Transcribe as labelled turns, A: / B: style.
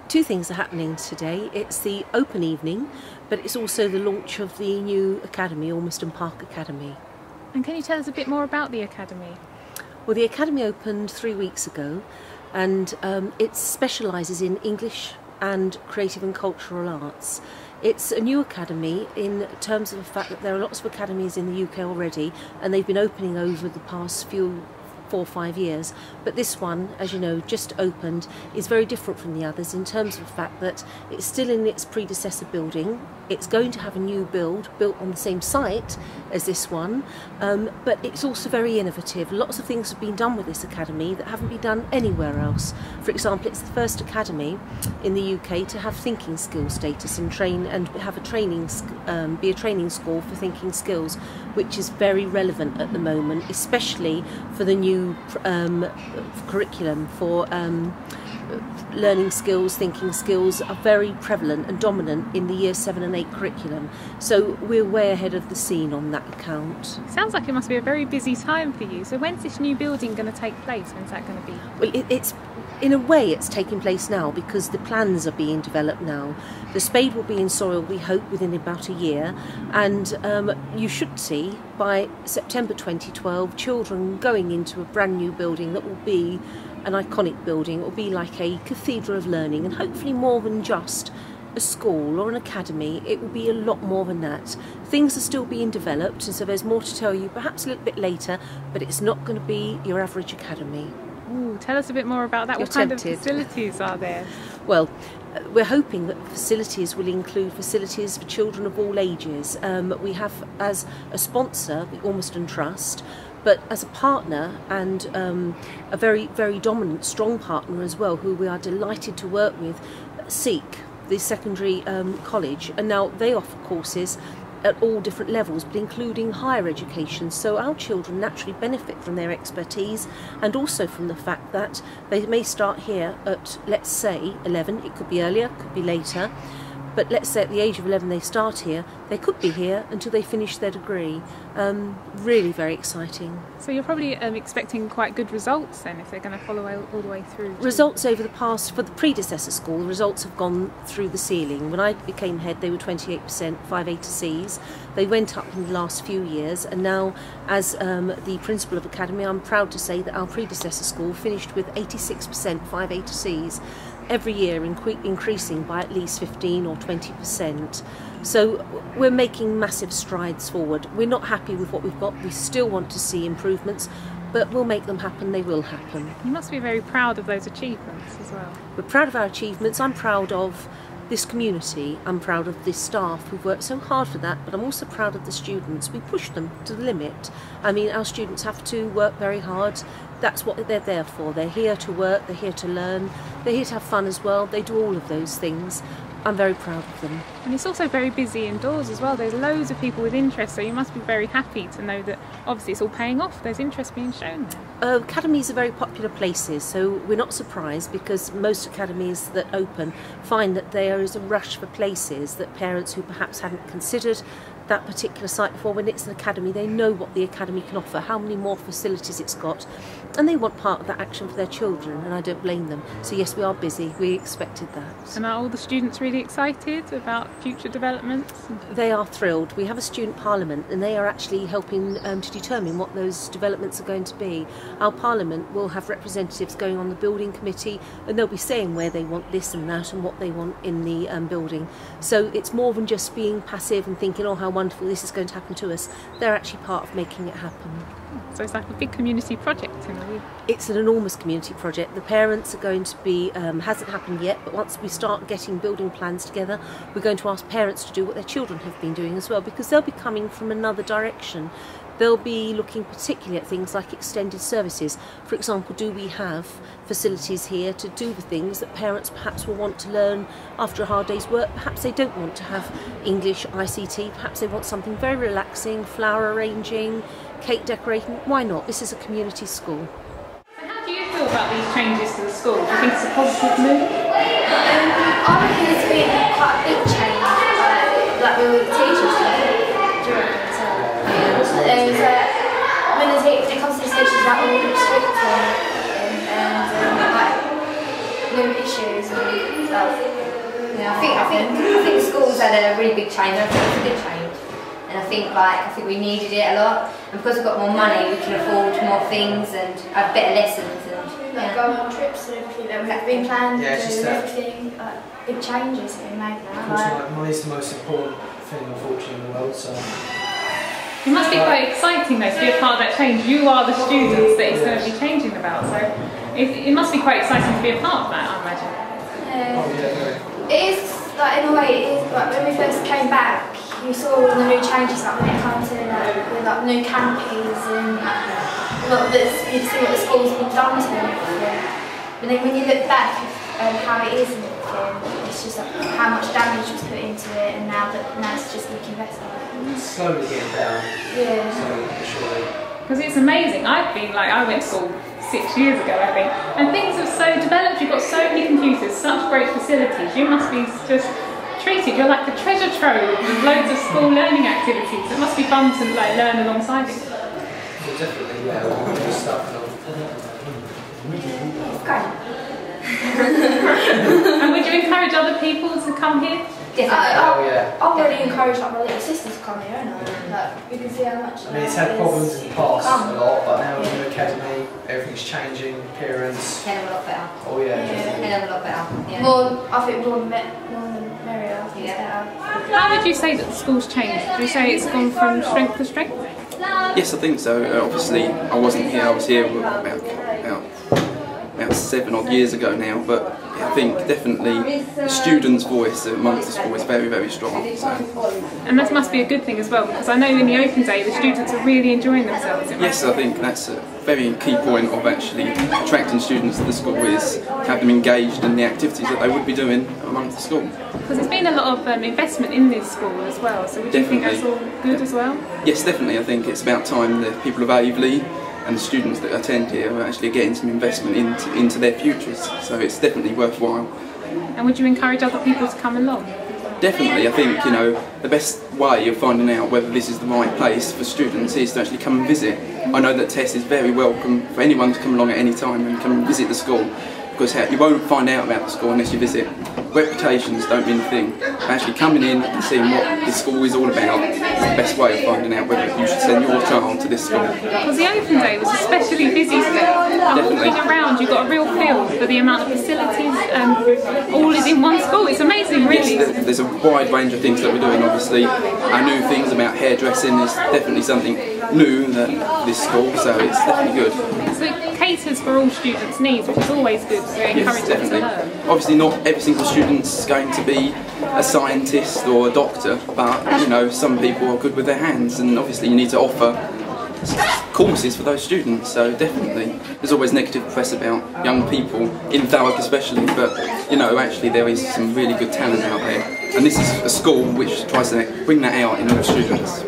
A: Two things are happening today. It's the open evening, but it's also the launch of the new academy, Ormiston Park Academy.
B: And can you tell us a bit more about the academy?
A: Well, the academy opened 3 weeks ago, and it specialises in English and creative and cultural arts. It's a new academy in terms of the fact that there are lots of academies in the UK already, and they've been opening over the past 4 or 5 years, but this one, as you know, just opened, is very different from the others in terms of the fact that it's still in its predecessor building. It's going to have a new built on the same site as this one, but it's also very innovative. Lots of things have been done with this academy that haven't been done anywhere else. For example, it's the first academy in the UK to have thinking skills status and have be a training school for thinking skills, which is very relevant at the moment, especially for the new curriculum for learning skills, thinking skills are very prevalent and dominant in the year 7 and 8 curriculum. So we're way ahead of the scene on that account.
B: Sounds like it must be a very busy time for you. So when's this new building going to take place? When's that going to be?
A: Well, it's in a way it's taking place now because the plans are being developed now. The spade will be in soil, we hope, within about a year, and you should see by September 2012 children going into a brand new building that will be an iconic building. It will be like a cathedral of learning, and hopefully more than just a school or an academy. It will be a lot more than that. Things are still being developed, and so there's more to tell you perhaps a little bit later, but it's not going to be your average academy.
B: Ooh, tell us a bit more about that. What kind of facilities are there?
A: Well, we're hoping that facilities will include facilities for children of all ages. We have as a sponsor the Ormiston Trust, but as a partner and a very, very dominant, strong partner as well, who we are delighted to work with, Seek, the secondary college, and now they offer courses at all different levels, but including higher education. So our children naturally benefit from their expertise, and also from the fact that they may start here at, let's say, 11. It could be earlier, could be later, but let's say at the age of 11 they start here, they could be here until they finish their degree. Really very exciting.
B: So you're probably expecting quite good results then, if they're going to follow all the way through?
A: Results over the past, for the predecessor school, the results have gone through the ceiling. When I became head they were 28%, 5 A to C's. They went up in the last few years, and now as the principal of academy, I'm proud to say that our predecessor school finished with 86%, 5 A to C's. Every year increasing by at least 15 or 20%. So we're making massive strides forward. We're not happy with what we've got. We still want to see improvements, but we'll make them happen. They will happen.
B: You must be very proud of those achievements as well.
A: We're proud of our achievements. I'm proud of this community. I'm proud of this staff who've worked so hard for that, but I'm also proud of the students. We push them to the limit. I mean, our students have to work very hard. That's what they're there for. They're here to work, they're here to learn, they're here to have fun as well. They do all of those things. I'm very proud of them.
B: And it's also very busy indoors as well. There's loads of people with interest, so you must be very happy to know that obviously it's all paying off. There's interest being shown there.
A: Academies are very popular places, so we're not surprised, because most academies that open find that there is a rush for places, that parents who perhaps hadn't considered that particular site before, when it's an academy, they know what the academy can offer, how many more facilities it's got, and they want part of that action for their children, and I don't blame them. So yes, we are busy. We expected that.
B: And are all the students really excited about future developments?
A: They are thrilled. We have a student parliament, and they are actually helping to determine what those developments are going to be. Our parliament will have representatives going on the building committee, and they'll be saying where they want this and that and what they want in the building. So it's more than just being passive and thinking, oh, how wonderful, this is going to happen to us. They're actually part of making it happen.
B: So it's like a big community project in a way.
A: It's an enormous community project. The parents are going to be, hasn't happened yet, but once we start getting building plans together, we're going to ask parents to do what their children have been doing as well, because they'll be coming from another direction. They'll be looking particularly at things like extended services. For example, do we have facilities here to do the things that parents perhaps will want to learn after a hard day's work? Perhaps they don't want to have English, ICT, perhaps they want something very relaxing, flower arranging, cake decorating. Why not? This is a community school.
B: So how do you feel about these changes to the school? Do you think it's a positive move?
C: I reckon it's been quite a big change, like with the teachers. When it comes to the teachers, like all the strict and like no issues and stuff. big change. I think it's a good change, and I think we needed it a lot. And because we've got more money, we can afford more things and have better lessons and
D: go on trips and everything that we've been planned.
E: Yeah, it's just
D: everything. Big changes have been made now.
E: Money's the most important thing, unfortunately, in the world. So.
B: It must be quite exciting though to be a part of that change. You are the students that it's going to be changing about, so it must be quite exciting to be a part of that, I imagine.
D: It is, like, in a way, it is, like, when we first came back, you saw all the new changes, like, when it comes to, with new canopies and you'd see what the school's been done to them before. But then when you look back at how it is and everything, it's just like how much damage was put into it, and now it's just looking better.
E: It's slowly getting down.
D: Yeah.
E: Slowly, surely.
B: Because it's amazing. I went to school 6 years ago, I think, and things have so developed. You've got so many computers, such great facilities. You must be just treated. You're like a treasure trove with loads of school learning activities. It must be fun to learn alongside it.
E: Well, definitely, yeah. All the stuff.
B: And would you encourage other people to come here?
D: I've already encouraged my little sister to come here, and we can see how much.
E: I mean, it's had problems in the past a lot, but now in the academy, everything's changing. Appearance.
C: Hell of a lot better.
E: Oh yeah.
C: Hell of a lot better. Yeah.
D: I think more than merrier. I think it's better.
B: How would you say that the school's changed? Would you say it's gone from strength to strength?
F: Yes, I think so. Obviously, I wasn't here. I was here about 7 odd years ago now, but I think definitely the students' voice amongst the school is very, very strong. So.
B: And that must be a good thing as well, because I know in the open day the students are really enjoying themselves.
F: Yes, I think that's a very key point of actually attracting students to the school, is have them engaged in the activities that they would be doing amongst the school.
B: Because there's been a lot of investment in this school as well, so would you think that's all good as well?
F: Yes, definitely. I think it's about time that people of Aveley and the students that attend here are actually getting some investment into their futures, so it's definitely worthwhile.
B: And would you encourage other people to come along?
F: Definitely. I think, you know, the best way of finding out whether this is the right place for students is to actually come and visit. I know that Tess is very welcome for anyone to come along at any time and come and visit the school, because you won't find out about the school unless you visit. Reputations don't mean a thing. Actually coming in and seeing what this school is all about is the best way of finding out whether you should send your child to this school.
B: Because the open day was especially busy today. Walking around, you got a real feel for the amount of facilities and all is in one school. It's amazing, really.
F: Yes, there's a wide range of things that we're doing. Obviously, our new things about hairdressing is definitely something new at this school, so it's definitely good.
B: So it caters for all students' needs, which is always good to encourage them to learn.
F: Obviously, not every single student's going to be a scientist or a doctor, but you know, some people are good with their hands, and obviously you need to offer courses for those students. So definitely, there's always negative press about young people in YourThurrock especially, but you know, actually there is some really good talent out there, and this is a school which tries to bring that out in all students.